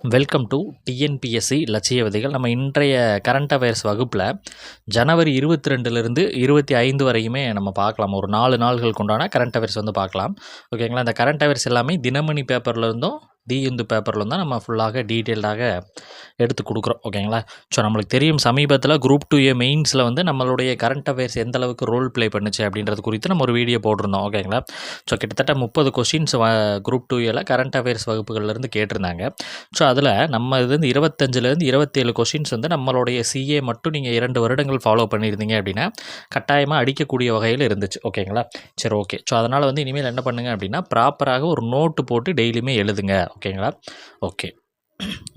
Welcome to TNPSC லட்சிய விதிகள். நம்ம இன்றைய கரண்ட் அஃபேர்ஸ் வகுப்பில் ஜனவரி 22லேருந்து 25 வரையுமே நம்ம பார்க்கலாம். ஒரு 4 நாள்களுக்கு உண்டான கரண்ட் அஃபேர்ஸ் வந்து பார்க்கலாம். ஓகேங்களா? இந்த கரண்ட் அஃபேர்ஸ் எல்லாமே தினமணி பேப்பர்லேருந்தும் தி இந்து பேப்பர்லேருந்து தான் நம்ம ஃபுல்லாக டீட்டெயில்டாக எடுத்து கொடுக்குறோம். ஓகேங்களா? ஸோ நம்மளுக்கு தெரியும், சமீபத்தில் குரூப் 2A மெயின்ஸில் வந்து நம்மளுடைய கரண்ட் அஃபேர்ஸ் எந்த அளவுக்கு ரோல் ப்ளே பண்ணுச்சு அப்படின்றது குறித்து நம்ம ஒரு வீடியோ போட்டிருந்தோம். ஓகேங்களா? ஸோ கிட்டத்தட்ட 30 கொஷின்ஸ் குரூப் 2Aல கரண்ட் அஃபேர்ஸ் வகுப்புகள்லேருந்து கேட்டிருந்தாங்க. ஸோ அதில் நம்ம இது வந்து 25லேருந்து 27 கொஷின்ஸ் வந்து நம்மளுடைய சிஏ மட்டும் நீங்கள் 2 வருடங்கள் ஃபாலோ பண்ணியிருந்தீங்க அப்படின்னா கட்டாயமாக அடிக்கக்கூடிய வகையில் இருந்துச்சு. ஓகேங்களா? சரி, ஓகே. ஸோ அதனால் வந்து இனிமேல் என்ன பண்ணுங்கள் அப்படின்னா ப்ராப்பராக ஒரு நோட்டு போட்டு டெய்லியுமே எழுதுங்க. ஓகேங்களா? ஓகே.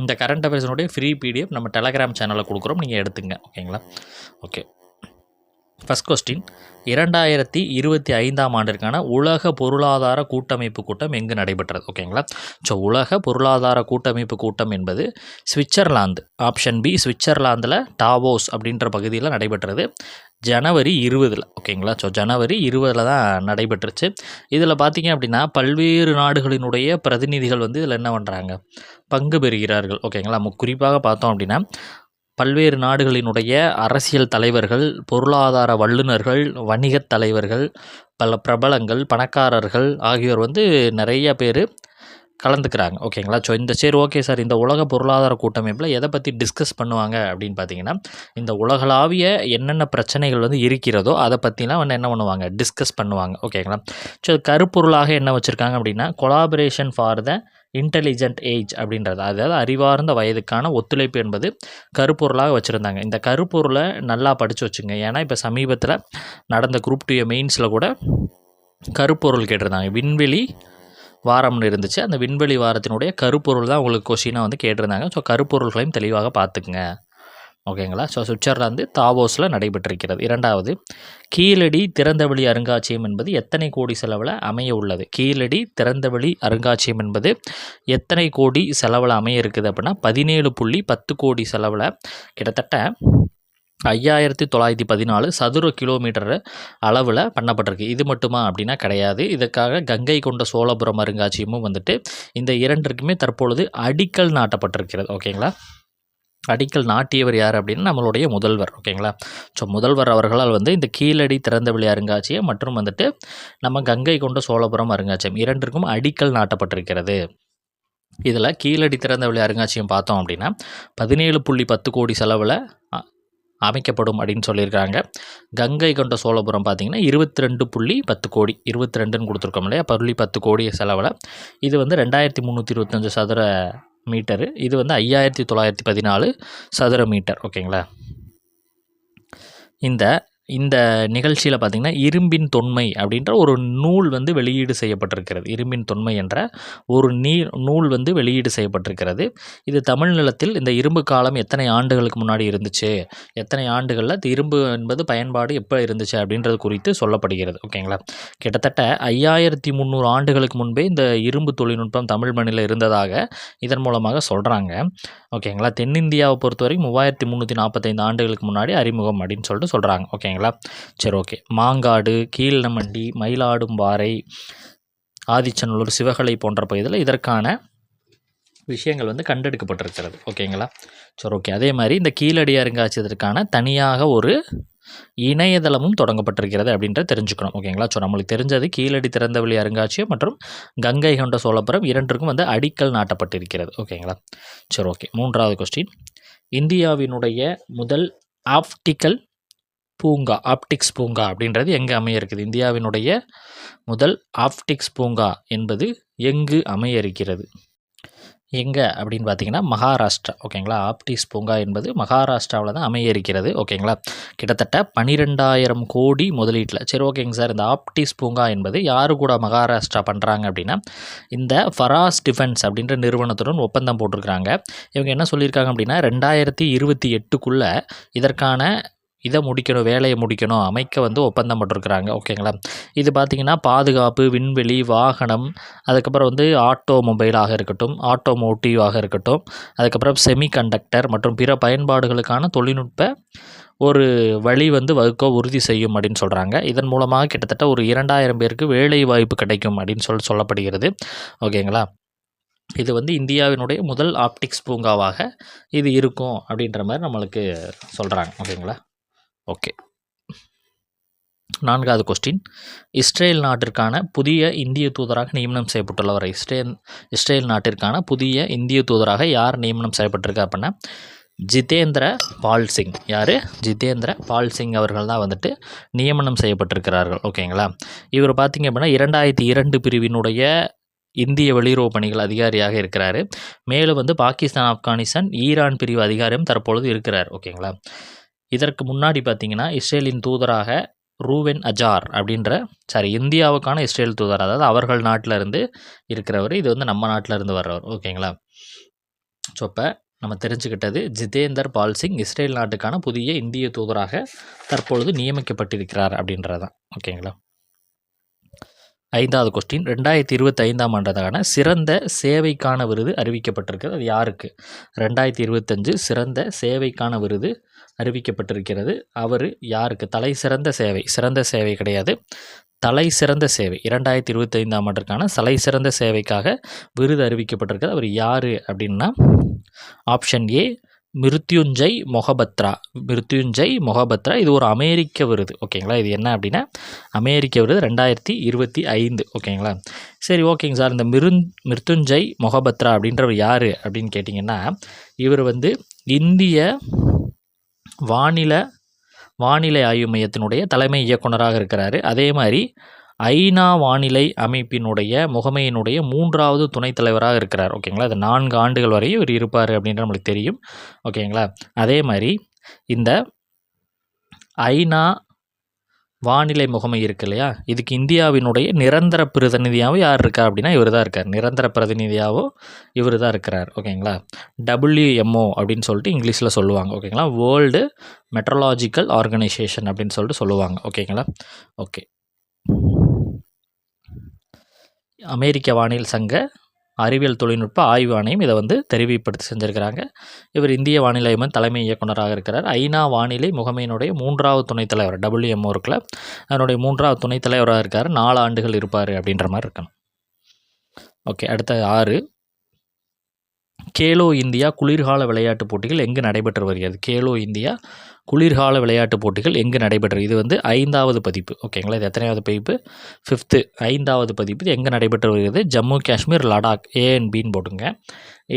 இந்த கரண்ட் அஃபேர்ஸினுடைய ஃப்ரீ பிடிஎஃப் நம்ம டெலகிராம் சேனலில் கொடுக்குறோம், நீங்கள் எடுத்துங்க. ஓகேங்களா? ஓகே. ஃபஸ்ட் கொஸ்டின், 2025ஆம் ஆண்டிற்கான உலக பொருளாதார கூட்டமைப்பு கூட்டம் எங்கு நடைபெற்றது? ஓகேங்களா? ஸோ உலக பொருளாதார கூட்டமைப்பு கூட்டம் என்பது சுவிட்சர்லாந்து, ஆப்ஷன் பி, சுவிட்சர்லாந்தில் டாவோஸ் அப்படின்ற பகுதியில் நடைபெற்றது ஜனவரி 20. ஓகேங்களா? ஸோ ஜனவரி 20 தான் நடைபெற்றுச்சு. இதில் பார்த்திங்க அப்படின்னா பல்வேறு நாடுகளினுடைய பிரதிநிதிகள் வந்து இதில் என்ன பண்ணுறாங்க, பங்கு பெறுகிறார்கள். ஓகேங்களா? குறிப்பாக பார்த்தோம் அப்படின்னா பல்வேறு நாடுகளினுடைய அரசியல் தலைவர்கள், பொருளாதார வல்லுநர்கள், வணிகத் தலைவர்கள், பல பிரபலங்கள், பணக்காரர்கள் ஆகியோர் வந்து நிறைய பேர் கலந்துக்கிறாங்க. ஓகேங்களா? ஸோ சரி, ஓகே சார், இந்த உலக பொருளாதார கூட்டமைப்பில் எதை பற்றி டிஸ்கஸ் பண்ணுவாங்க அப்படின்னு பார்த்தீங்கன்னா, இந்த உலகளாவிய என்னென்ன பிரச்சனைகள் வந்து இருக்கிறதோ அதை பற்றிலாம் வந்து என்ன பண்ணுவாங்க, டிஸ்கஸ் பண்ணுவாங்க. ஓகேங்களா? ஸோ கருப்பொருளாக என்ன வச்சுருக்காங்க அப்படின்னா, collaboration for the intelligent age அப்படின்றது, அதாவது அறிவார்ந்த வயதுக்கான ஒத்துழைப்பு என்பது கருப்பொருளாக வச்சுருந்தாங்க. இந்த கருப்பொருளை நல்லா படித்து வச்சுங்க. ஏன்னா இப்போ சமீபத்தில் நடந்த குரூப் 2 மெயின்ஸில் கூட கருப்பொருள் கேட்டிருந்தாங்க. விண்வெளி வாரம்னு இருந்துச்சு. அந்த விண்வெளி வாரத்தினுடைய கருப்பொருள் தான் உங்களுக்கு கொஷினாக வந்து கேட்டிருந்தாங்க. ஸோ கருப்பொருள்களையும் தெளிவாக பார்த்துக்குங்க. ஓகேங்களா? ஸோ சுவிட்சர்லாந்து தாவோஸில் நடைபெற்றிருக்கிறது. இரண்டாவது, கீழடி திறந்தவெளி அருங்காட்சியகம் என்பது எத்தனை கோடி செலவில் அமைய உள்ளது? கீழடி திறந்தவெளி அருங்காட்சியகம் என்பது எத்தனை கோடி செலவில் அமைய இருக்குது அப்படின்னா 17.10 கோடி செலவில் கிட்டத்தட்ட 5914 சதுர கிலோமீட்டர் அளவில் பண்ணப்பட்டிருக்கு. இது மட்டுமா அப்படின்னா கிடையாது. இதற்காக கங்கை கொண்ட சோழபுரம் அருங்காட்சியகமும் வந்துட்டு இந்த இரண்டிற்குமே தற்பொழுது அடிக்கல் நாட்டப்பட்டிருக்கிறது. ஓகேங்களா? அடிக்கல் நாட்டியவர் யார் அப்படின்னா நம்மளுடைய முதல்வர். ஓகேங்களா? ஸோ முதல்வர் அவர்களால் வந்து இந்த கீழடி திறந்தவெளி அருங்காட்சியகம் மற்றும் வந்துட்டு நம்ம கங்கை கொண்ட சோழபுரம் அருங்காட்சியகம் இரண்டிற்கும் அடிக்கல் நாட்டப்பட்டிருக்கிறது. இதில் கீழடி திறந்தவெளி அருங்காட்சியகம் பார்த்தோம் அப்படின்னா 17.10 கோடி செலவில் அமைக்கப்படும் அப்படின்னு சொல்லியிருக்காங்க. கங்கை கொண்ட சோழபுரம் பார்த்திங்கன்னா 22.10 கோடி, 22ன்னு கொடுத்துருக்கோம் இல்லையா, 10 கோடி செலவில். இது வந்து 2325 சதுர மீட்டரு. இது வந்து 5914 சதுர மீட்டர். ஓகேங்களா? இந்த நிகழ்ச்சியில் பார்த்திங்கன்னா இரும்பின் தொன்மை அப்படின்ற ஒரு நூல் வந்து வெளியீடு செய்யப்பட்டிருக்கிறது. இரும்பின் தொன்மை என்ற ஒரு நூல் வந்து வெளியீடு செய்யப்பட்டிருக்கிறது. இது தமிழ் நிலத்தில் இந்த இரும்பு காலம் எத்தனை ஆண்டுகளுக்கு முன்னாடி இருந்துச்சு, எத்தனை ஆண்டுகளில் இரும்பு என்பது பயன்பாடு எப்போ இருந்துச்சு அப்படின்றது குறித்து சொல்லப்படுகிறது. ஓகேங்களா? கிட்டத்தட்ட 5300 ஆண்டுகளுக்கு முன்பே இந்த இரும்பு தொழில்நுட்பம் தமிழ் மண்ணில் இருந்ததாக இதன் மூலமாக சொல்கிறாங்க. ஓகேங்களா? தென்னிந்தியாவை பொறுத்தவரை 3345 ஆண்டுகளுக்கு முன்னாடி அறிமுகம் அப்படின்னு சொல்லிட்டு சொல்கிறாங்க. ஓகேங்களா? சரி, ஓகே. மாங்காடு, கீழ்நமண்டி, மயிலாடும்பாறை, ஆதிச்சநல்லூர், சிவகலை போன்ற பகுதியில் இதற்கான விஷயங்கள் வந்து கண்டெடுக்கப்பட்டிருக்கிறது. ஓகேங்களா? சரி, ஓகே. அதே மாதிரி இந்த கீழடி அருங்காட்சியகத்திற்கான தனியாக ஒரு இணையதளமும் தொடங்கப்பட்டிருக்கிறது அப்படின்றத தெரிஞ்சுக்கணும். ஓகேங்களா? ஸோ நம்மளுக்கு தெரிஞ்சது கீழடி திறந்தவெளி அருங்காட்சியகம் மற்றும் கங்கை கொண்ட சோழபுரம் இரண்டிற்கும் வந்து அடிக்கல் நாட்டப்பட்டிருக்கிறது. ஓகேங்களா? சரி, ஓகே. மூன்றாவது கொஸ்டின், இந்தியாவினுடைய முதல் ஆப்டிக்ஸ் பூங்கா அப்படின்றது எங்கே அமைய இருக்குது? இந்தியாவினுடைய முதல் ஆப்டிக்ஸ் பூங்கா என்பது எங்கு அமைய இருக்கிறது? எங்கே அப்படின்னு பார்த்தீங்கன்னா மகாராஷ்டிரா. ஓகேங்களா? ஆப்டிக்ஸ் பூங்கா என்பது மகாராஷ்டிராவில் தான் அமைய இருக்கிறது. ஓகேங்களா? கிட்டத்தட்ட 12,000 கோடி முதலீட்டில். சரி, ஓகேங்க சார், இந்த ஆப்டிக்ஸ் பூங்கா என்பது யாரு கூட மகாராஷ்டிரா பண்ணுறாங்க அப்படின்னா இந்த ஃபராஸ் டிஃபென்ஸ் அப்படின்ற நிறுவனத்துடன் ஒப்பந்தம் போட்டிருக்கிறாங்க. இவங்க என்ன சொல்லியிருக்காங்க அப்படின்னா 2028க்குள்ளே இதற்கான வேலையை முடிக்கணும், அமைக்க வந்து ஒப்பந்தம் போட்டிருக்கிறாங்க. ஓகேங்களா? இது பார்த்திங்கன்னா பாதுகாப்பு, விண்வெளி, வாகனம், அதுக்கப்புறம் வந்து ஆட்டோமொபைலாக இருக்கட்டும், ஆட்டோமோட்டிவாக இருக்கட்டும், அதுக்கப்புறம் செமிகண்டக்டர் மற்றும் பிற பயன்பாடுகளுக்கான தொழில்நுட்ப ஒரு வழி வந்து வகுக்க உறுதி செய்யும் அப்படின்னு சொல்கிறாங்க. இதன் மூலமாக கிட்டத்தட்ட ஒரு 2000 பேருக்கு வேலை வாய்ப்பு கிடைக்கும் அப்படின்னு சொல்லப்படுகிறது. ஓகேங்களா? இது வந்து இந்தியாவினுடைய முதல் ஆப்டிக்ஸ் பூங்காவாக இது இருக்கும் அப்படின்ற மாதிரி நம்மளுக்கு சொல்கிறாங்க. ஓகேங்களா? ஓகே. 4வது கொஸ்டின், இஸ்ரேல் நாட்டிற்கான புதிய இந்திய தூதராக நியமனம் செய்யப்பட்டுள்ளவர். இஸ்ரேல் நாட்டிற்கான புதிய இந்திய தூதராக யார் நியமனம் செய்யப்பட்டிருக்கா அப்படின்னா ஜிதேந்திர பால் சிங். யார்? ஜிதேந்திர பால் சிங் அவர்கள் தான் வந்துட்டு நியமனம் செய்யப்பட்டிருக்கிறார்கள். ஓகேங்களா? இவர் பார்த்திங்க அப்படின்னா 2002 பிரிவினுடைய இந்திய வெளியுறவு பணிகள் அதிகாரியாக இருக்கிறார். மேலும் வந்து பாகிஸ்தான், ஆப்கானிஸ்தான், ஈரான் பிரிவு அதிகாரியும் தற்பொழுது இருக்கிறார். ஓகேங்களா? இதற்கு முன்னாடி பார்த்திங்கன்னா இஸ்ரேலின் தூதராக ரூவென் அஜார் அப்படின்ற இந்தியாவுக்கான இஸ்ரேல் தூதர், அதாவது அவர்கள் நாட்டில் இருந்து இருக்கிறவர். இது வந்து நம்ம நாட்டில் இருந்து வர்றவர். ஓகேங்களா? ஸோ இப்போ நம்ம தெரிஞ்சுக்கிட்டது ஜிதேந்தர் பால் சிங் இஸ்ரேல் நாட்டுக்கான புதிய இந்திய தூதராக தற்பொழுது நியமிக்கப்பட்டிருக்கிறார் அப்படின்றதான். ஓகேங்களா? 5வது கொஸ்டின், 2025ஆம் ஆண்டுக்கான சிறந்த சேவைக்கான விருது அறிவிக்கப்பட்டிருக்கிறது. அது யாருக்கு? 2025 சிறந்த சேவைக்கான விருது அறிவிக்கப்பட்டிருக்கிறது. அவர் யாருக்கு? தலை சிறந்த சேவை, சிறந்த சேவை கிடையாது, தலை சிறந்த சேவை. 2025ஆம் ஆண்டிற்கான தலை சிறந்த சேவைக்காக விருது அறிவிக்கப்பட்டிருக்கிறது. அவர் யார் அப்படின்னா ஆப்ஷன் ஏ மிருத்யுஞ்சய் மொஹபத்ரா. மிருத்யுஞ்சய் மொஹபத்ரா. இது ஒரு அமெரிக்க விருது. ஓகேங்களா? இது என்ன அப்படின்னா அமெரிக்க விருது 2025. ஓகேங்களா? சரி, ஓகேங்க சார். இந்த மிருத்யுஞ்சய் மொஹபத்ரா அப்படின்றவர் யார் அப்படின்னு கேட்டிங்கன்னா இவர் வந்து இந்திய வானிலை ஆய்வு மையத்தினுடைய தலைமை இயக்குனராக இருக்கிறார். அதே மாதிரி ஐநா வானிலை அமைப்பினுடைய முகமையினுடைய 3வது துணைத் தலைவராக இருக்கிறார். ஓகேங்களா? இது 4 ஆண்டுகள் வரை இவர் இருப்பார் அப்படின்ற நம்மளுக்கு தெரியும். ஓகேங்களா? அதே மாதிரி இந்த ஐநா வானிலை முகமை இருக்கு இல்லையா, இதுக்கு இந்தியாவினுடைய நிரந்தர பிரதிநிதியாகவும் யார் இருக்கா அப்படின்னா இவர் தான் இருக்கார். நிரந்தர பிரதிநிதியாகவும் இவர் தான் இருக்கிறார். ஓகேங்களா? WMO அப்படின்னு சொல்லிட்டு இங்கிலீஷில் சொல்லுவாங்க. ஓகேங்களா? வேர்ல்டு மெட்ரலாஜிக்கல் ஆர்கனைசேஷன் அப்படின்னு சொல்லிட்டு சொல்லுவாங்க. ஓகேங்களா? ஓகே. அமெரிக்க வானியல் சங்க அறிவியல் தொழில்நுட்ப ஆய்வு ஆணையம் இதை வந்து தெரிவிப்படுத்தி செஞ்சுருக்கிறாங்க. இவர் இந்திய வானிலை மைய தலைமை இயக்குனராக இருக்கிறார். ஐநா வானிலை முகமையினுடைய 3வது துணைத் தலைவர், WMO இருக்குல்ல, அதனுடைய 3வது துணைத் தலைவராக இருக்கார். 4 ஆண்டுகள் இருப்பார் அப்படின்ற மாதிரி இருக்கணும். ஓகே. அடுத்த 6, கேலோ இந்தியா குளிர்கால விளையாட்டுப் போட்டிகள் எங்கு நடைபெற்று வருகிறது? கேலோ இந்தியா குளிர்கால விளையாட்டுப் போட்டிகள் எங்கு நடைபெற்றது? இது வந்து 5வது பதிப்பு. ஓகேங்களா? இது எத்தனையாவது பதிப்பு? 5th, 5வது பதிப்பு. இது எங்கே நடைபெற்று வருகிறது? ஜம்மு காஷ்மீர், லடாக். A&Bன்னு போட்டுங்க.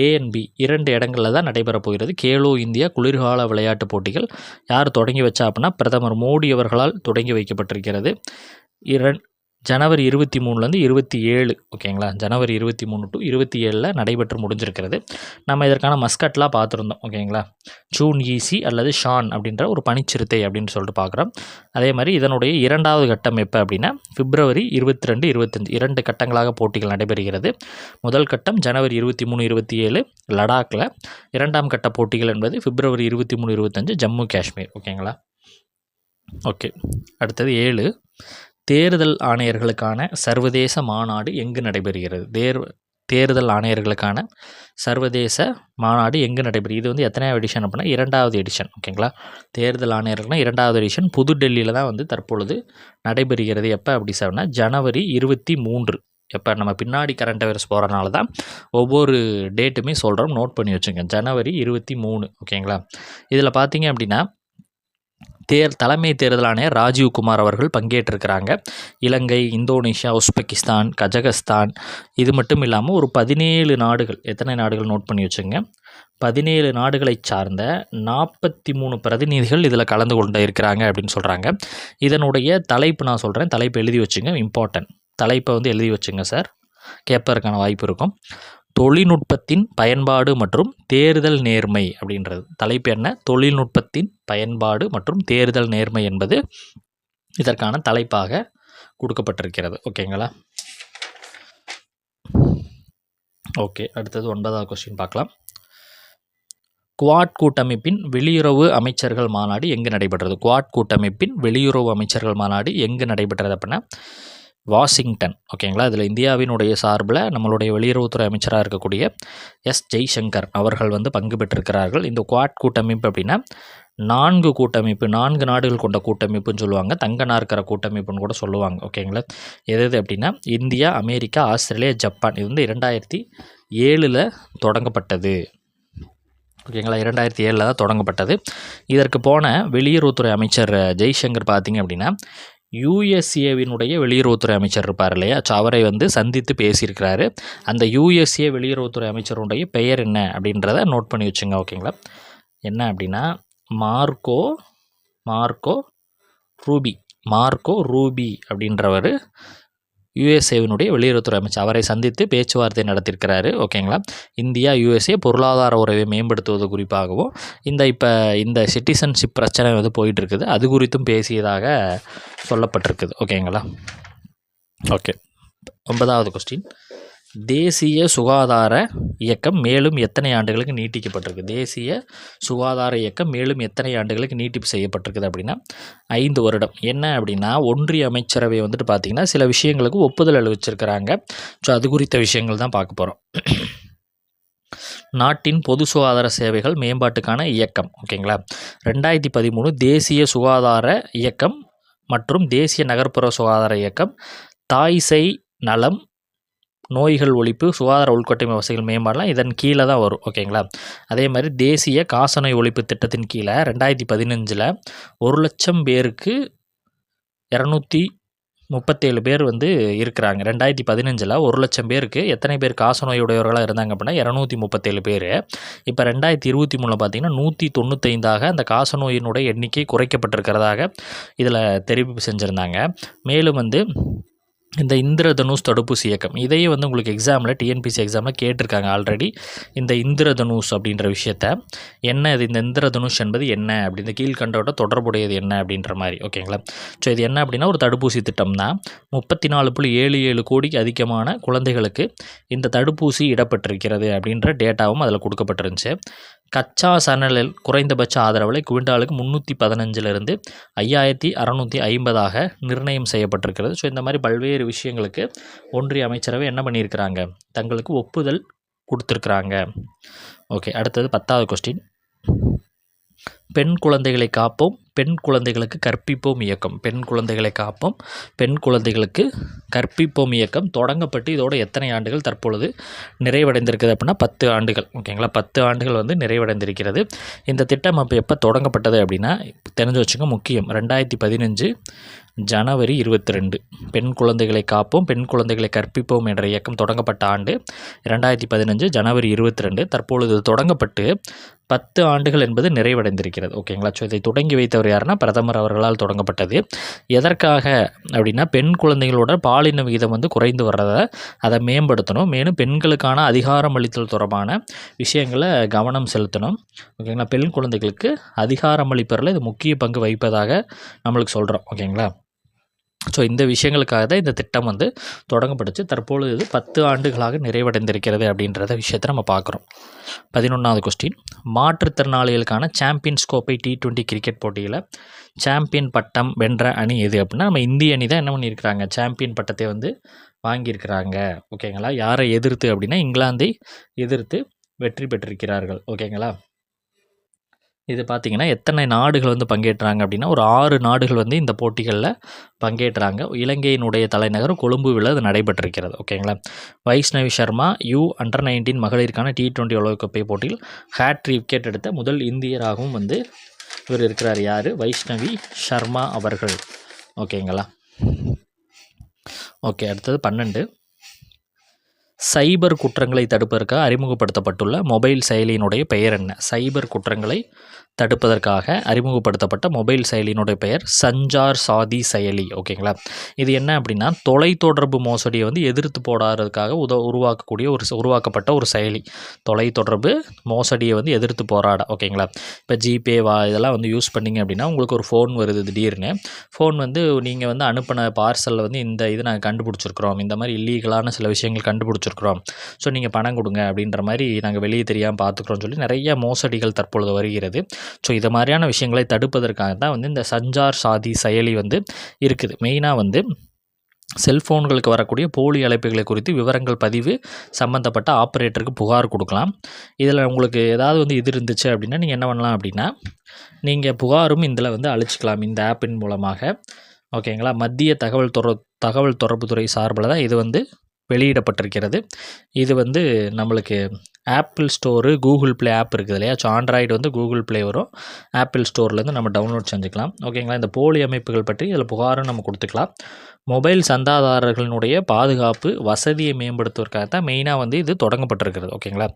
A&B 2 இடங்களில் தான் நடைபெற போகிறது கேலோ இந்தியா குளிர்கால விளையாட்டுப் போட்டிகள். யார் தொடங்கி வச்சா அப்படின்னா பிரதமர் மோடி அவர்களால் தொடங்கி வைக்கப்பட்டிருக்கிறது. ஜனவரி 23லேருந்து 27. ஓகேங்களா? ஜனவரி 23 to 27 நடைபெற்று முடிஞ்சிருக்கிறது. நம்ம இதற்கான மஸ்கட்லாம் பார்த்துருந்தோம். ஓகேங்களா? சூன் ஈசி அல்லது ஷான் அப்படின்ற ஒரு பனிச்சிறுத்தை அப்படின்னு சொல்லிட்டு பார்க்குறோம். அதே மாதிரி இதனுடைய 2வது கட்டம் எப்போ அப்படின்னா பிப்ரவரி 22, 25 2 கட்டங்களாக போட்டிகள் நடைபெறுகிறது. முதல் கட்டம் ஜனவரி 23, 27 லடாக்கில். 2ஆம் கட்ட போட்டிகள் என்பது பிப்ரவரி 23, 25 ஜம்மு காஷ்மீர். ஓகேங்களா? ஓகே. அடுத்தது 7, தேர்தல் ஆணையர்களுக்கான சர்வதேச மாநாடு எங்கு நடைபெறுகிறது? தேர்தல் ஆணையர்களுக்கான சர்வதேச மாநாடு எங்கு நடைபெறும்? இது வந்து எத்தனையாவது எடிஷன் அப்படின்னா 2வது எடிஷன். ஓகேங்களா? தேர்தல் ஆணையர்கள்னால் 2வது எடிஷன் புதுடெல்லியில் தான் வந்து தற்பொழுது நடைபெறுகிறது. எப்போ அப்படி சொன்னால் ஜனவரி 23. எப்போ நம்ம பின்னாடி கரண்ட் அஃபேர்ஸ் போகிறனால தான் ஒவ்வொரு டேட்டுமே சொல்கிறோம், நோட் பண்ணி வச்சுங்க. ஜனவரி 23. ஓகேங்களா? இதில் பார்த்தீங்க அப்படின்னா தலைமை தேர்தல் ஆணையர் ராஜீவ்குமார் அவர்கள் பங்கேற்றிருக்கிறாங்க. இலங்கை, இந்தோனேஷியா, உஸ்பெகிஸ்தான், கஜகஸ்தான், இது மட்டும் இல்லாமல் ஒரு 17 நாடுகள். எத்தனை நாடுகள் நோட் பண்ணி வச்சுங்க? 17 நாடுகளை சார்ந்த 43 பிரதிநிதிகள் இதில் கலந்து கொண்டு இருக்கிறாங்க அப்படின்னு சொல்கிறாங்க. இதனுடைய தலைப்பு நான் சொல்கிறேன், தலைப்பு எழுதி வச்சுங்க, இம்பார்ட்டன்ட். தலைப்பை வந்து எழுதி வச்சுங்க சார், கேட்பதற்கான வாய்ப்பு இருக்கும். தொழில்நுட்பத்தின் பயன்பாடு மற்றும் தேர்தல் நேர்மை அப்படின்றது தலைப்பு. என்ன? தொழில்நுட்பத்தின் பயன்பாடு மற்றும் தேர்தல் நேர்மை என்பது இதற்கான தலைப்பாக கொடுக்கப்பட்டிருக்கிறது. ஓகேங்களா? ஓகே. அடுத்தது 9வது கொஸ்டின் பார்க்கலாம். குவாட் கூட்டமைப்பின் வெளியுறவு அமைச்சர்கள் மாநாடு எங்கு நடைபெற்றது? குவாட் கூட்டமைப்பின் வெளியுறவு அமைச்சர்கள் மாநாடு எங்கு நடைபெற்றது அப்படின்னா வாஷிங்டன். ஓகேங்களா? இதில் இந்தியாவினுடைய சார்பில் நம்மளுடைய வெளியுறவுத்துறை அமைச்சராக இருக்கக்கூடிய ஜெய்சங்கர் அவர்கள் வந்து பங்கு பெற்றிருக்கிறார்கள். இந்த குவாட் கூட்டமைப்பு அப்படின்னா 4 கூட்டமைப்பு, 4 நாடுகள் கொண்ட கூட்டமைப்புன்னு சொல்லுவாங்க, தங்க நாற்கர கூட்டமைப்புன்னு கூட சொல்லுவாங்க. ஓகேங்களா? எது அப்படின்னா இந்தியா, அமெரிக்கா, ஆஸ்திரேலியா, ஜப்பான். இது வந்து 2007 தொடங்கப்பட்டது. ஓகேங்களா, 2007 தான் தொடங்கப்பட்டது. இதற்கு போன வெளியுறவுத்துறை அமைச்சர் ஜெய்சங்கர் பார்த்திங்க அப்படின்னா யுஎஸ்ஏவினுடைய வெளியுறவுத்துறை அமைச்சர் இருப்பார் இல்லையா, ஸோ அவரை வந்து சந்தித்து பேசியிருக்கிறாரு. அந்த யூஎஸ்ஏ வெளியுறவுத்துறை அமைச்சருடைய பெயர் என்ன அப்படின்றத நோட் பண்ணி வச்சுங்க. ஓகேங்களா, என்ன அப்படின்னா மார்க்கோ ரூபி அப்படின்றவர் யுஎஸ்ஏவினுடைய வெளியுறவுத்துறை அமைச்சர். அவரை சந்தித்து பேச்சுவார்த்தை நடத்தியிருக்கிறாரு. ஓகேங்களா, இந்தியா யுஎஸ்ஏ பொருளாதார உறவை மேம்படுத்துவது குறிப்பாகவும் இந்த சிட்டிசன்ஷிப் பிரச்சனை வந்து போயிட்டுருக்குது, அது குறித்தும் பேசியதாக சொல்லப்பட்டிருக்குது. ஓகேங்களா, ஓகே. 9வது கொஸ்டின், தேசிய சுகாதார இயக்கம் மேலும் எத்தனை ஆண்டுகளுக்கு நீட்டிக்கப்பட்டிருக்கு? தேசிய சுகாதார இயக்கம் மேலும் எத்தனை ஆண்டுகளுக்கு நீட்டிப்பு செய்யப்பட்டிருக்குது அப்படின்னா 5 வருடம். என்ன அப்படின்னா ஒன்றிய அமைச்சரவை வந்துட்டு பார்த்திங்கன்னா சில விஷயங்களுக்கு ஒப்புதல் அளிச்சிருக்கிறாங்க. ஸோ அது குறித்த விஷயங்கள் தான் பார்க்க போகிறோம். நாட்டின் பொது சுகாதார சேவைகள் மேம்பாட்டுக்கான இயக்கம். ஓகேங்களா, 2013 தேசிய சுகாதார இயக்கம் மற்றும் தேசிய நகர்ப்புற சுகாதார இயக்கம், தாய்சேய் நலம், நோய்கள் ஒழிப்பு, சுகாதார உள்கட்டமைப்பு வசதிகள் மேம்பாடலாம் இதன் கீழே தான் வரும். ஓகேங்களா, அதே மாதிரி தேசிய காசநோய் ஒழிப்பு திட்டத்தின் கீழே 2015 1,00,000 பேருக்கு 237 பேர் வந்து இருக்கிறாங்க. 2015 1,00,000 பேருக்கு எத்தனை பேர் காசநோயுடையவர்களாக இருந்தாங்க அப்படின்னா 237 பேர். இப்போ 2023 பார்த்திங்கன்னா 195ஆக அந்த காசநோயினுடைய எண்ணிக்கை குறைக்கப்பட்டிருக்கிறதாக இதில் தெரிவிப்பு செஞ்சுருந்தாங்க. மேலும் வந்து இந்த இந்திரதனுஷ் தடுப்பூசி இயக்கம், இதையும் வந்து உங்களுக்கு எக்ஸாமில் டிஎன்பிசி எக்ஸாமில் கேட்டிருக்காங்க ஆல்ரெடி. இந்த இந்திரதனுஷ் அப்படின்ற விஷயத்த என்ன, இது இந்த இந்திரதனுஷ் என்பது என்ன அப்படி இந்த கீழ்கண்டோட தொடர்புடையது என்ன அப்படின்ற மாதிரி. ஓகேங்களா, ஸோ இது என்ன அப்படின்னா ஒரு தடுப்பூசி திட்டம் தான். 34.77 கோடிக்கு அதிகமான குழந்தைகளுக்கு இந்த தடுப்பூசி இடப்பட்டிருக்கிறது அப்படின்ற டேட்டாவும் அதில் கொடுக்கப்பட்டிருந்துச்சு. கச்சா சணலில் குறைந்தபட்ச ஆதரவு விலை குவிண்டாலுக்கு 315 5,650 நிர்ணயம் செய்யப்பட்டிருக்கிறது. ஸோ இந்த மாதிரி பல்வேறு விஷயங்களுக்கு ஒன்றிய அமைச்சரவை என்ன பண்ணியிருக்கிறாங்க, தங்களுக்கு ஒப்புதல் கொடுத்துருக்குறாங்க. ஓகே, அடுத்தது 10வது கொஸ்டின், பெண் குழந்தைகளை காப்போம் பெண் குழந்தைகளுக்கு கற்பிப்போம் இயக்கம். பெண் குழந்தைகளை காப்போம் பெண் குழந்தைகளுக்கு கற்பிப்போம் இயக்கம் தொடங்கப்பட்டு இதோட எத்தனை ஆண்டுகள் தற்பொழுது நிறைவடைந்திருக்குது அப்படின்னா 10 ஆண்டுகள். ஓகேங்களா, 10 ஆண்டுகள் வந்து நிறைவடைந்திருக்கிறது. இந்த திட்டம் அப்போ எப்போ தொடங்கப்பட்டது அப்படின்னா தெரிஞ்சு வச்சுங்க, முக்கியம் 2015 ஜனவரி 22. பெண் குழந்தைகளை காப்போம் பெண் குழந்தைகளை கற்பிப்போம் என்ற இயக்கம் தொடங்கப்பட்ட ஆண்டு 2015 ஜனவரி 22. தற்பொழுது தொடங்கப்பட்டு 10 ஆண்டுகள் என்பது நிறைவடைந்திருக்கிறது. ஓகேங்களா, ஸோ இதை தொடங்கி வைத்தவர் யாருன்னா பிரதமர் அவர்களால் தொடங்கப்பட்டது. எதற்காக அப்படின்னா பெண் குழந்தைகளோட பாலின விகிதம் வந்து குறைந்து வர்றதை அதை மேம்படுத்தணும், மேலும் பெண்களுக்கான அதிகாரம் அளித்தல் தொடர்பான விஷயங்களை கவனம் செலுத்தணும். ஓகேங்களா, பெண் குழந்தைகளுக்கு அதிகாரம் அளிப்பதில் இது முக்கிய பங்கு வகிப்பதாக நம்மளுக்கு சொல்கிறோம். ஓகேங்களா, ஸோ இந்த விஷயங்களுக்காக தான் இந்த திட்டம் வந்து தொடங்கப்பட்டுச்சு. தற்பொழுது இது 10 ஆண்டுகளாக நிறைவடைந்திருக்கிறது அப்படின்றத விஷயத்தை நம்ம பார்க்குறோம். 11வது கொஸ்டின், மாற்றுத்திறனாளிகளுக்கான சாம்பியன்ஸ் கோப்பை T20 கிரிக்கெட் போட்டியில் சாம்பியன் பட்டம் வென்ற அணி எது அப்படின்னா நம்ம இந்திய அணி தான் என்ன பண்ணியிருக்கிறாங்க, சாம்பியன் பட்டத்தை வந்து வாங்கியிருக்கிறாங்க. ஓகேங்களா, யாரை எதிர்த்து அப்படின்னா இங்கிலாந்தை எதிர்த்து வெற்றி பெற்றிருக்கிறார்கள். ஓகேங்களா, இது பார்த்திங்கன்னா எத்தனை நாடுகள் வந்து பங்கேற்றாங்க அப்படின்னா ஒரு 6 நாடுகள் வந்து இந்த போட்டிகளில் பங்கேற்றாங்க. இலங்கையினுடைய தலைநகர் கொழும்புவில் அது நடைபெற்றிருக்கிறது. ஓகேங்களா, வைஷ்ணவி சர்மா U-19 மகளிருக்கான T20 உலகக்கோப்பை போட்டியில் ஹேட்ரிக் விக்கெட் எடுத்த முதல் இந்தியராகவும் வந்து இவர் இருக்கிறார். யார், வைஷ்ணவி சர்மா அவர்கள். ஓகேங்களா, ஓகே. அடுத்தது 12, சைபர் குற்றங்களை தடுப்பதற்காக அறிமுகப்படுத்தப்பட்டுள்ள மொபைல் செயலியினுடைய பெயர் என்ன? சைபர் குற்றங்களை தடுப்பதற்காக அறிமுகப்படுத்தப்பட்ட மொபைல் செயலியினுடைய பெயர் சஞ்சார் சாதி செயலி. ஓகேங்களா, இது என்ன அப்படின்னா தொலைத்தொடர்பு மோசடியை வந்து எதிர்த்து போராடுறதுக்காக உருவாக்கப்பட்ட ஒரு செயலி. தொலைத்தொடர்பு மோசடியை வந்து எதிர்த்து போராட. ஓகேங்களா, இப்போ ஜிபே இதெல்லாம் வந்து யூஸ் பண்ணிங்க அப்படின்னா உங்களுக்கு ஒரு ஃபோன் வருது, திடீர்னு ஃபோன் வந்து நீங்கள் வந்து அனுப்பின பார்சலில் வந்து இந்த இது நாங்கள் கண்டுபிடிச்சிருக்கிறோம், இந்த மாதிரி இல்லீகலான சில விஷயங்கள் கண்டுபிடிச்சிருக்கிறோம், ஸோ நீங்கள் பணம் கொடுங்க அப்படின்ற மாதிரி நாங்கள் வெளியே தெரியாமல் பார்த்துக்குறோம்னு சொல்லி நிறைய மோசடிகள் தற்பொழுது வருகிறது. ஸோ இது மாதிரியான விஷயங்களை தடுப்பதற்காக தான் வந்து இந்த சஞ்சார் சாதி செயலி வந்து இருக்குது. மெயினாக வந்து செல்ஃபோன்களுக்கு வரக்கூடிய போலி அழைப்புகளை குறித்து விவரங்கள் பதிவு சம்மந்தப்பட்ட ஆப்ரேட்டருக்கு புகார் கொடுக்கலாம். இதில் உங்களுக்கு ஏதாவது வந்து இது இருந்துச்சு அப்படின்னா நீங்கள் என்ன பண்ணலாம் அப்படின்னா நீங்கள் புகாரும் இதில் வந்து அழிச்சிக்கலாம் இந்த ஆப்பின் மூலமாக. ஓகேங்களா, மத்திய தகவல் தொடர்புத்துறை சார்பில் தான் இது வந்து வெளியிடப்பட்டிருக்கிறது. இது வந்து நம்மளுக்கு Apple store, Google Play app இருக்குது இல்லையா? ஸோ ஆண்ட்ராய்டு வந்து கூகுள் ப்ளே வரும், ஆப்பிள் ஸ்டோர்லேருந்து நம்ம டவுன்லோட் செஞ்சுக்கலாம். ஓகேங்களா? இந்த போலி அமைப்புகள் பற்றி இதில் புகாரும் நம்ம கொடுத்துக்கலாம். மொபைல் சந்தாதாரர்களினுடைய பாதுகாப்பு வசதியை மேம்படுத்துவதற்காக தான் மெயினாக வந்து இது தொடங்கப்பட்டிருக்கிறது. ஓகேங்களா?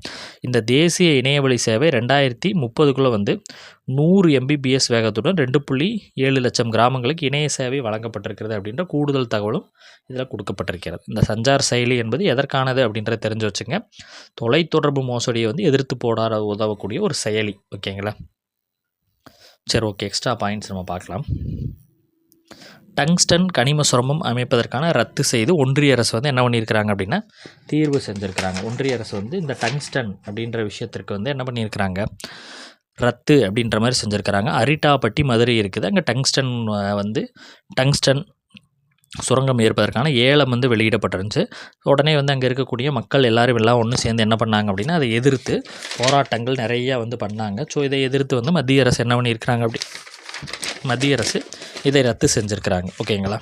இந்த தேசிய இணையவழி சேவை 2030 வந்து 100 Mbps வேகத்துடன் 2.7 லட்சம் கிராமங்களுக்கு இணைய சேவை வழங்கப்பட்டிருக்கிறது அப்படின்ற கூடுதல் தகவலும் இதில் கொடுக்கப்பட்டிருக்கிறது. இந்த சஞ்சார் செயலி என்பது எதற்கானது அப்படின்றத தெரிஞ்சு வச்சுங்க. தொலைத்தொடர்பு மோசடியை வந்து எதிர்த்து போடாத உதவக்கூடிய ஒரு செயலி. ஓகேங்களா? சரி, ஓகே. எக்ஸ்ட்ரா பாயிண்ட்ஸ் நம்ம பார்க்கலாம். டங்ஸ்டன் கனிம சுரங்கம் அமைப்பதற்கான ரத்து செய்து ஒன்றிய அரசு வந்து என்ன பண்ணியிருக்கிறாங்க அப்படின்னா தீர்வு செஞ்சுருக்கிறாங்க. ஒன்றிய அரசு வந்து இந்த டங்ஸ்டன் அப்படின்ற விஷயத்திற்கு வந்து என்ன பண்ணியிருக்கிறாங்க, ரத்து அப்படின்ற மாதிரி செஞ்சுருக்கிறாங்க. அரிட்டாப்பட்டி மதுரை இருக்குது, அங்கே டங்ஸ்டன் சுரங்கம் ஏற்பதற்கான ஏலம் வந்து வெளியிடப்பட்டிருந்துச்சு. உடனே வந்து அங்கே இருக்கக்கூடிய மக்கள் எல்லாம் ஒன்று சேர்ந்து என்ன பண்ணாங்க அப்படின்னா அதை எதிர்த்து போராட்டங்கள் நிறையா வந்து பண்ணாங்க. ஸோ இதை எதிர்த்து வந்து மத்திய அரசு என்ன பண்ணியிருக்கிறாங்க மத்திய அரசு இதை ரத்து செஞ்சுருக்கிறாங்க. ஓகேங்களா?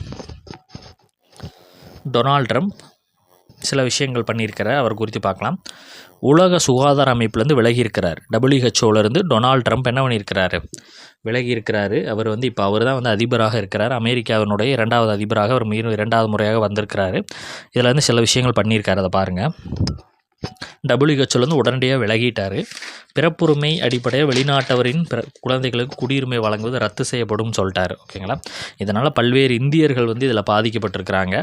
டொனால்ட் ட்ரம்ப் சில விஷயங்கள் பண்ணியிருக்கிறார், அவர் குறித்து பார்க்கலாம். உலக சுகாதார அமைப்புலேருந்து விலகியிருக்கிறார். WHO டொனால்ட் ட்ரம்ப் என்ன பண்ணியிருக்கிறாரு, விலகியிருக்கிறாரு. அவர் வந்து இப்போ அவர் தான் வந்து அதிபராக இருக்கிறார். அமெரிக்காவினுடைய 2வது அதிபராக அவர் மீண்டும் 2வது முறையாக வந்திருக்கிறாரு. இதில் வந்து சில விஷயங்கள் பண்ணியிருக்காரு, அதை பாருங்கள். WHO உடனடியாக விலகிட்டார். பிறப்புரிமை அடிப்படையாக வெளிநாட்டவரின் குழந்தைகளுக்கு குடியுரிமை வழங்குவது ரத்து செய்யப்படும் சொல்லிட்டார். ஓகேங்களா? இதனால் பல்வேறு இந்தியர்கள் வந்து இதில் பாதிக்கப்பட்டிருக்கிறாங்க.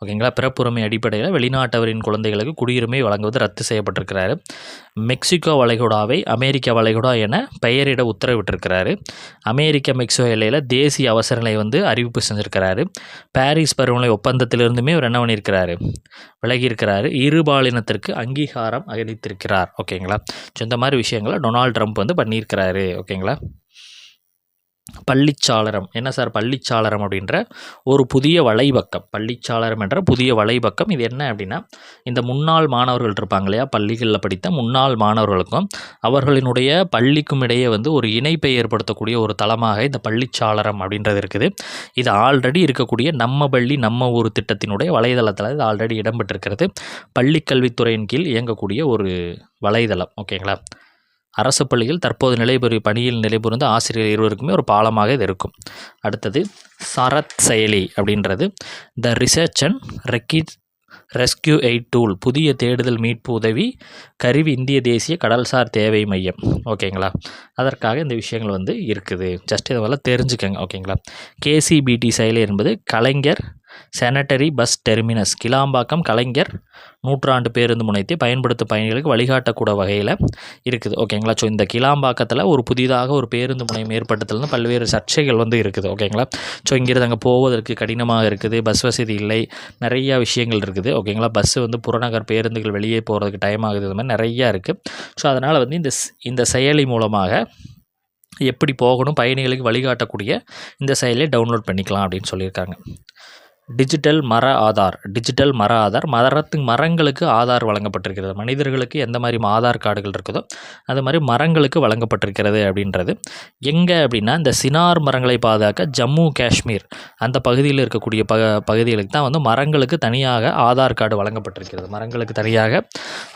ஓகேங்களா? பிறப்புரிமை அடிப்படையில் வெளிநாட்டவரின் குழந்தைகளுக்கு குடியுரிமை வழங்குவது ரத்து செய்யப்பட்டிருக்கிறாரு. மெக்சிகோ வளைகுடாவை அமெரிக்க வளைகுடா என பெயரிட உத்தரவிட்டிருக்கிறாரு. அமெரிக்க மெக்சிகோ எல்லையில் தேசிய அவசர நிலை வந்து அறிவிப்பு செஞ்சுருக்கிறாரு. பாரிஸ் பருவநிலை ஒப்பந்தத்திலிருந்துமே அவர் என்ன பண்ணியிருக்கிறாரு, விலகியிருக்கிறாரு. இருபாலினத்திற்கு அங்கீகாரம் அளித்திருக்கிறார். ஓகேங்களா? ஸோ இந்த மாதிரி விஷயங்களை டொனால்ட் ட்ரம்ப் வந்து பண்ணியிருக்கிறாரு. ஓகேங்களா? பள்ளிச்சாளரம் என்ன சார், பள்ளிச்சாளரம் அப்படின்ற ஒரு புதிய வலைப்பக்கம், பள்ளிச்சாளரம் என்ற புதிய வலைப்பக்கம். இது என்ன அப்படின்னா, இந்த முன்னாள் மாணவர்கள் இருப்பாங்க இல்லையா, பள்ளிகளில் படித்த முன்னாள் மாணவர்களுக்கும் அவர்களினுடைய பள்ளிக்கும் இடையே வந்து ஒரு இணைப்பை ஏற்படுத்தக்கூடிய ஒரு தளமாக இந்த பள்ளிச்சாளரம் அப்படின்றது இருக்குது. இது ஆல்ரெடி இருக்கக்கூடிய நம்ம பள்ளி நம்ம ஊர் திட்டத்தினுடைய வலைதளத்தில் இது ஆல்ரெடி இடம்பெற்றிருக்கிறது. பள்ளிக்கல்வித்துறையின் கீழ் இயங்கக்கூடிய ஒரு வலைதளம். ஓகேங்களா? அரசு பள்ளியில் தற்போது பணியில் நிலைபுரிந்த ஆசிரியர் இருவருக்குமே ஒரு பாலமாக இது இருக்கும். அடுத்தது சரத் செயலி அப்படின்றது the research and rescue eight tool, புதிய தேடுதல் மீட்பு உதவி கருவி இந்திய தேசிய கடல்சார் தேவை மையம். ஓகேங்களா? அதற்காக இந்த விஷயங்கள் வந்து இருக்குது. ஜஸ்ட் இதெல்லாம் தெரிஞ்சுக்கங்க. ஓகேங்களா? KCBT செயலி என்பது கலைஞர் சானிட்டரி பஸ் டெர்மினஸ், கிளாம்பாக்கம் கலைஞர் நூற்றாண்டு பேருந்து முனையத்தை பயன்படுத்தும் பயணிகளுக்கு வழிகாட்டக்கூட வகையில் இருக்குது. ஓகேங்களா? ஸோ இந்த கிளாம்பாக்கத்தில் ஒரு புதிதாக ஒரு பேருந்து முனையம் ஏற்படுத்தலன்னு பல்வேறு சர்ச்சைகள் வந்து இருக்குது. ஓகேங்களா? ஸோ இங்கிருந்து அங்கே போவதற்கு கடினமாக இருக்குது, பஸ் வசதி இல்லை, நிறையா விஷயங்கள் இருக்குது. ஓகேங்களா? பஸ்ஸு வந்து புறநகர் பேருந்துகள் வெளியே போகிறதுக்கு டைம் ஆகுது, இது மாதிரி நிறையா இருக்குது. ஸோ அதனால் வந்து இந்த செயலி மூலமாக எப்படி போகணும், பயணிகளுக்கு வழிகாட்டக்கூடிய இந்த செயலியை டவுன்லோட் பண்ணிக்கலாம் அப்படின்னு சொல்லியிருக்காங்க. டிஜிட்டல் மர ஆதார் மரங்களுக்கு ஆதார் வழங்கப்பட்டிருக்கிறது. மனிதர்களுக்கு எந்த மாதிரி ஆதார் கார்டுகள் இருக்குதோ அது மாதிரி மரங்களுக்கு வழங்கப்பட்டிருக்கிறது அப்படின்றது. எங்கே அப்படின்னா, இந்த சினார் மரங்களை பாதுகாக்க ஜம்மு காஷ்மீர் அந்த பகுதியில் இருக்கக்கூடிய பகுதிகளுக்கு தான் வந்து மரங்களுக்கு தனியாக ஆதார் கார்டு வழங்கப்பட்டிருக்கிறது. மரங்களுக்கு தனியாக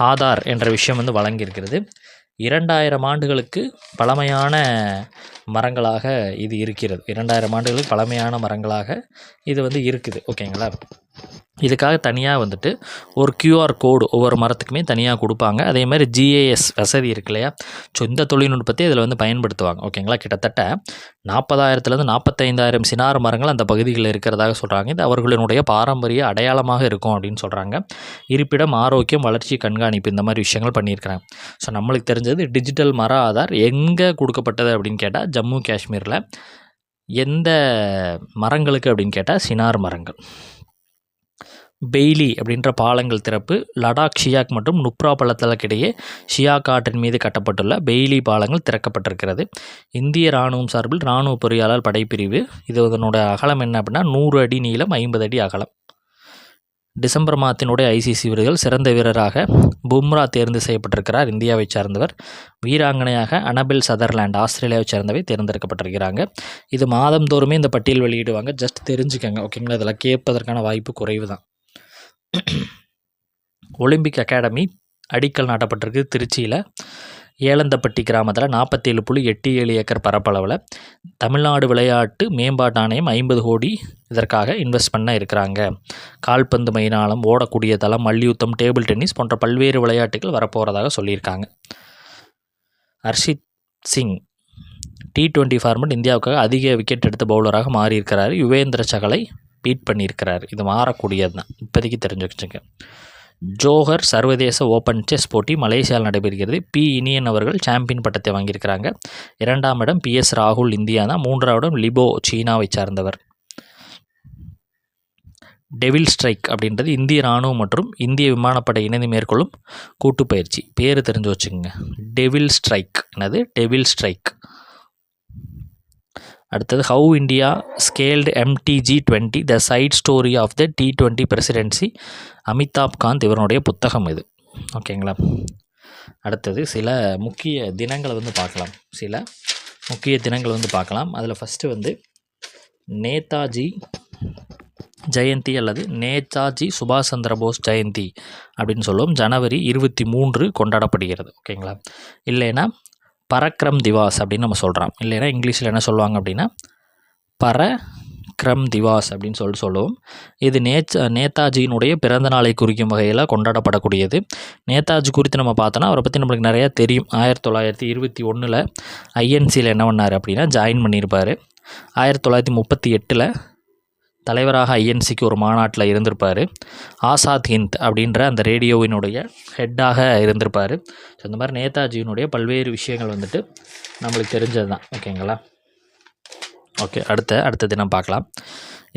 ஆதார் என்ற விஷயம் வந்து வழங்கியிருக்கிறது. 2000 ஆண்டுகளுக்கு பழமையான மரங்களாக இது இருக்கிறது. 2000 ஆண்டுகளுக்கு பழமையான மரங்களாக இது வந்து இருக்குது. ஓகேங்களா? இதுக்காக தனியாக வந்துட்டு ஒரு QR கோடு ஒவ்வொரு மரத்துக்குமே தனியாக கொடுப்பாங்க. அதே மாதிரி GIS வசதி இருக்கு இல்லையா, ஸோ இந்த தொழில்நுட்பத்தை இதில் வந்து பயன்படுத்துவாங்க. ஓகேங்களா? கிட்டத்தட்ட 40,000 45,000 சினார் மரங்கள் அந்த பகுதிகளில் இருக்கிறதாக சொல்கிறாங்க. இது அவர்களினுடைய பாரம்பரிய அடையாளமாக இருக்கும் அப்படின்னு சொல்கிறாங்க. இருப்பிடம், ஆரோக்கியம், வளர்ச்சி கண்காணிப்பு இந்த மாதிரி விஷயங்கள் பண்ணியிருக்கிறாங்க. ஸோ நம்மளுக்கு தெரிஞ்சது டிஜிட்டல் மர ஆதார் எங்கே கொடுக்கப்பட்டது அப்படின்னு கேட்டால் ஜம்மு காஷ்மீரில். எந்த மரங்களுக்கு அப்படின்னு கேட்டால் சினார் மரங்கள். பெய்லி அப்படின்ற பாலங்கள் திறப்பு. லடாக், ஷியாக் மற்றும் நுப்ரா பள்ளத்தாக்கிடையே ஷியாக் ஆற்றின் மீது கட்டப்பட்டுள்ள பெய்லி பாலங்கள் திறக்கப்பட்டிருக்கிறது. இந்திய இராணுவம் சார்பில் இராணுவ பொறியாளர் படைப்பிரிவு. இது இதனோட அகலம் என்ன அப்படின்னா 100 அடி நீளம், 50 அடி அகலம். டிசம்பர் மாதத்தினுடைய ICC விருதுகள் சிறந்த வீரராக பும்ரா தேர்ந்து செய்யப்பட்டிருக்கிறார், இந்தியாவை சார்ந்தவர். வீராங்கனையாக அனபெல் சதர்லாண்ட், ஆஸ்திரேலியாவை சேர்ந்தவை தேர்ந்தெடுக்கப்பட்டிருக்கிறாங்க. இது மாதந்தோறுமே இந்த பட்டியல் வெளியிடுவாங்க. ஜஸ்ட் தெரிஞ்சுக்கங்க. ஓகேங்களா? இதெல்லாம் கேட்பதற்கான வாய்ப்பு குறைவு தான். ஒலிம்பிக் அகாடமி அடிக்கல் நாட்டப்பட்டிருக்கு திருச்சியில். ஏலந்தப்பட்டி கிராமத்தில் 47.87 ஏக்கர் பரப்பளவில் தமிழ்நாடு விளையாட்டு மேம்பாட்டு ஆணையம் 50 கோடி இதற்காக இன்வெஸ்ட் பண்ண இருக்கிறாங்க. கால்பந்து மைதானம், ஓடக்கூடிய தளம், மல்யுத்தம், டேபிள் டென்னிஸ் போன்ற பல்வேறு விளையாட்டுகள் வரப்போகிறதாக சொல்லியிருக்காங்க. ஹர்ஷித் சிங் T20 ஃபார்மட் இந்தியாவுக்காக அதிக விக்கெட் எடுத்த பவுலராக மாறியிருக்கிறார். யுவேந்திர சகலை பீட் பண்ணியிருக்கிறார். இது மாறக்கூடியது தான், இப்போதைக்கு தெரிஞ்சு வச்சுங்க. ஜோஹர் சர்வதேச ஓப்பன் செஸ் போட்டி மலேசியாவில் நடைபெறுகிறது. இனியன் அவர்கள் சாம்பியன் பட்டத்தை வாங்கியிருக்கிறாங்க. 2ஆம் இடம் PS ராகுல், இந்தியா தான். 3ஆம் இடம் லிபோ, சீனாவை சார்ந்தவர். டெவில் ஸ்ட்ரைக் அப்படின்றது இந்திய இராணுவம் மற்றும் இந்திய விமானப்படை இணைந்து மேற்கொள்ளும் கூட்டு பயிற்சி. பேர் தெரிஞ்சு வச்சுக்கோங்க, டெவில் ஸ்ட்ரைக். என்னது டெவில் ஸ்ட்ரைக்? அடுத்தது how India scaled MTG20 the side story of the T20 presidency. Amitabh Kant இவருடைய புத்தகம் இது. ஓகேங்களா. அடுத்தது சில முக்கிய தினங்களை வந்து பார்க்கலாம். அதில் ஃபஸ்ட்டு நேதாஜி ஜெயந்தி அல்லது நேதாஜி சுபாஷ் சந்திர போஸ் ஜெயந்தி அப்படின்னு சொல்லுவோம். ஜனவரி 23 கொண்டாடப்படுகிறது. ஓகேங்களா. இல்லைன்னா பரக்ரம் திவாஸ் அப்படின்னு நம்ம சொல்கிறோம். இல்லைன்னா இங்கிலீஷில் என்ன சொல்லுவாங்க அப்படின்னா பரக்ரம் திவாஸ் அப்படின்னு சொல்லுவோம். இது நேதாஜியினுடைய பிறந்த நாளை குறிக்கும் வகையில் கொண்டாடப்படக்கூடியது. நேதாஜி குறித்து நம்ம பார்த்தோன்னா அவரை பற்றி நம்மளுக்கு நிறையா தெரியும். 1921 INCயில் என்ன பண்ணார் அப்படின்னா ஜாயின் பண்ணியிருப்பார். 1938 தலைவராக INCக்கு ஒரு மாநாட்டில் இருந்திருப்பார். ஆசாத் ஹிந்த் அப்படின்ற அந்த ரேடியோவினுடைய ஹெட்டாக இருந்திருப்பார். ஸோ இந்த மாதிரி நேதாஜியினுடைய பல்வேறு விஷயங்கள் நம்மளுக்கு தெரிஞ்சது தான். ஓகேங்களா. ஓகே, அடுத்த தினம் பார்க்கலாம்.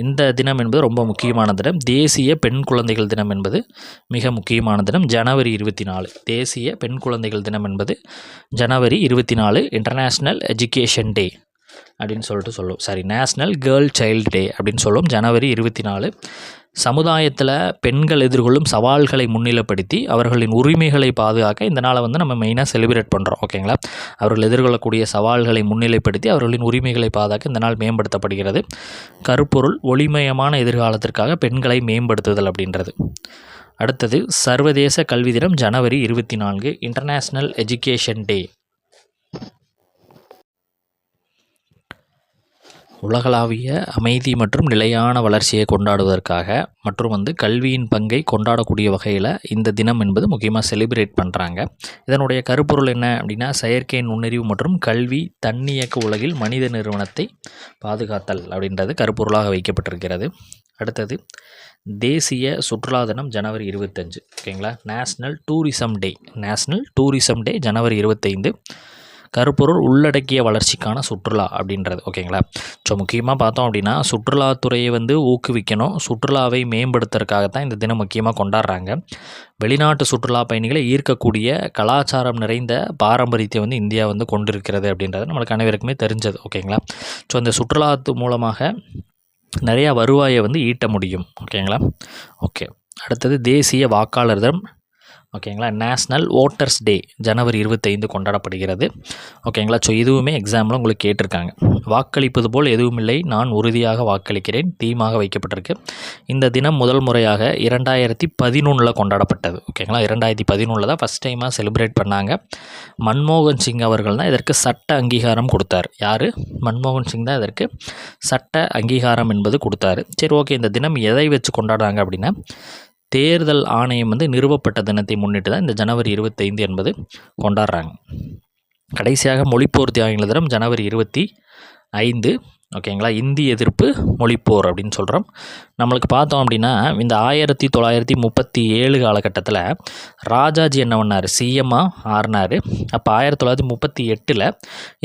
இந்த தினம் என்பது ரொம்ப முக்கியமான தினம். தேசிய பெண் குழந்தைகள் தினம் என்பது மிக முக்கியமான தினம். ஜனவரி 24 தேசிய பெண் குழந்தைகள் தினம் என்பது ஜனவரி 24 இன்டர்நேஷ்னல் எஜுகேஷன் டே அப்படின்னு சொல்லுவோம். நேஷ்னல் கேர்ள் சைல்டு டே அப்படின்னு சொல்லுவோம். ஜனவரி 24 சமுதாயத்தில் பெண்கள் எதிர்கொள்ளும் சவால்களை முன்னிலைப்படுத்தி அவர்களின் உரிமைகளை பாதுகாக்க இந்த நாளை நம்ம மெயினாக செலிப்ரேட் பண்ணுறோம். ஓகேங்களா. அவர்கள் எதிர்கொள்ளக்கூடிய சவால்களை முன்னிலைப்படுத்தி அவர்களின் உரிமைகளை பாதுகாக்க இந்த நாள் மேம்படுத்தப்படுகிறது. கருப்பொருள் ஒளிமயமான எதிர்காலத்திற்காக பெண்களை மேம்படுத்துதல் அப்படின்றது. அடுத்தது சர்வதேச கல்வி தினம் ஜனவரி 24 இன்டர்நேஷ்னல் எஜுகேஷன் டே. உலகளாவிய அமைதி மற்றும் நிலையான வளர்ச்சியை கொண்டாடுவதற்காக மற்றும் கல்வியின் பங்கை கொண்டாடக்கூடிய வகையில் இந்த தினம் என்பது முக்கியமாக செலிப்ரேட் பண்ணுறாங்க. இதனுடைய கருப்பொருள் என்ன அப்படின்னா செயற்கை நுண்ணறிவு மற்றும் கல்வி தன்னியக்க உலகில் மனித நிறுவனத்தை பாதுகாத்தல் அப்படின்றது கருப்பொருளாக வைக்கப்பட்டிருக்கிறது. அடுத்தது தேசிய சுற்றுலா தினம் ஜனவரி 25. ஓகேங்களா. நேஷ்னல் டூரிசம் டே ஜனவரி 25. கருப்பொருள் உள்ளடக்கிய வளர்ச்சிக்கான சுற்றுலா அப்படின்றது. ஓகேங்களா. ஸோ முக்கியமாக பார்த்தோம் அப்படின்னா சுற்றுலாத்துறையை ஊக்குவிக்கணும், சுற்றுலாவை மேம்படுத்துறதுக்காக தான் இந்த தினம் முக்கியமாக கொண்டாடுறாங்க. வெளிநாட்டு சுற்றுலா பயணிகளை ஈர்க்கக்கூடிய கலாச்சாரம் நிறைந்த பாரம்பரியத்தை இந்தியா கொண்டிருக்கிறது அப்படின்றது நம்மளுக்கு அனைவருக்குமே தெரிஞ்சது. ஓகேங்களா. ஸோ இந்த சுற்றுலாத்து மூலமாக நிறையா வருவாயை ஈட்ட முடியும். ஓகேங்களா. ஓகே, அடுத்தது தேசிய வாக்காளர் தினம். ஓகேங்களா. நேஷ்னல் ஓட்டர்ஸ் டே ஜனவரி 25 கொண்டாடப்படுகிறது. ஓகேங்களா. ஸோ இதுவுமே எக்ஸாமில் உங்களுக்கு கேட்டிருக்காங்க. வாக்களிப்பது போல் எதுவும் இல்லை, நான் உறுதியாக வாக்களிக்கிறேன் தீமாக வைக்கப்பட்டிருக்கு. இந்த தினம் முதல் முறையாக 2011 கொண்டாடப்பட்டது. ஓகேங்களா. 2011 தான் ஃபஸ்ட் டைமாக செலிப்ரேட் பண்ணாங்க. மன்மோகன் சிங் அவர்கள் தான் இதற்கு சட்ட அங்கீகாரம் கொடுத்தார். யார்? மன்மோகன் சிங் தான் இதற்கு சட்ட அங்கீகாரம் என்பது கொடுத்தாரு. சரி, ஓகே. இந்த தினம் எதை வச்சு கொண்டாடுறாங்க அப்படின்னா தேர்தல் ஆணையம் நிறுவப்பட்ட தினத்தை முன்னிட்டு தான் இந்த ஜனவரி 25 என்பது கொண்டாடுறாங்க. கடைசியாக மொழிப்போர் தியாகிகள் தினம் ஜனவரி 25. ஓகேங்களா. இந்தி எதிர்ப்பு மொழிப்போர் அப்படின்னு சொல்கிறோம். நம்மளுக்கு பார்த்தோம் அப்படின்னா இந்த 1937 காலகட்டத்தில் ராஜாஜி என்ன பண்ணார், சிஎம்மாக ஆறினார். அப்போ 1938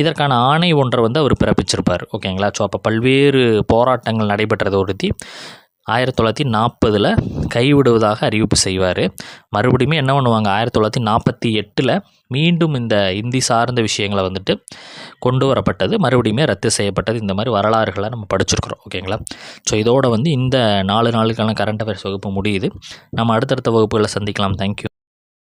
இதற்கான ஆணை ஒன்றை அவர் பிறப்பிச்சிருப்பார். ஓகேங்களா. ஸோ அப்போ பல்வேறு போராட்டங்கள் நடைபெற்றதை ஒருத்தி 1940 கைவிடுவதாக அறிவிப்பு செய்வார். மறுபடியும் என்ன பண்ணுவாங்க, 1948 மீண்டும் இந்த இந்தி சார்ந்த விஷயங்களை கொண்டு வரப்பட்டது, மறுபடியும் ரத்து செய்யப்பட்டது. இந்த மாதிரி வரலாறுகளை நம்ம படிச்சிருக்கிறோம். ஓகேங்களா. ஸோ இதோட இந்த 4 நாளுக்கான கரண்ட் அஃபேர்ஸ் வகுப்பு முடியுது. நம்ம அடுத்தடுத்த வகுப்புகளை சந்திக்கலாம். தேங்க்யூ.